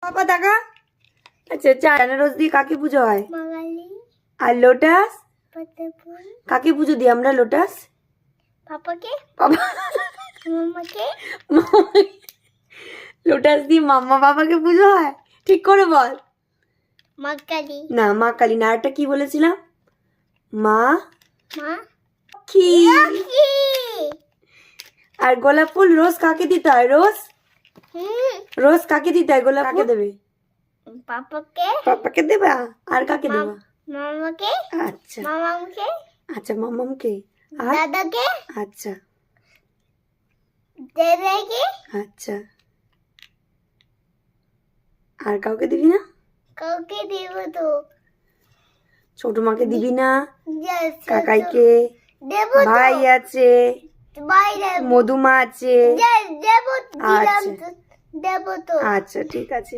পাপা দেখা। আচ্ছা চার আনারস দিয়ে কাকে পুজো হয়? মাগালি আর লোটাস পাতাপুর কাকে পুজো দিই আমরা? লোটাস পাপাকে বাবা মামাকে লোটাস দিয়ে মাম্মা বাবাকে পুজো হয়? ঠিক করে বল। মাগালি না মা কালী না, আরেকটা কি বলেছিলাম? মা মা কি? কি আর গোলাপ ফুল রোজ কাকে দিতে হয়? রোজ হুম রোজ কাকে দিতে হয়? গোলাপ কাকে দেবে? পাপাকে পাপাকে দেবা? আর কাকে দেবা? মামাকে আচ্ছা মামাকে আচ্ছা মাম্মামকে। আর দাদাকে আচ্ছা দাদাকে আচ্ছা আর কাউকে দিবি না? কাউকে দেব তো ছোট মাকে দিবি না? Yes, কাকাইকে? দেব ভাই আছে, বাইরে মধুমা আছে। দেব দিলাম আচ্ছা তো দেব তো আচ্ছা ঠিক আছে।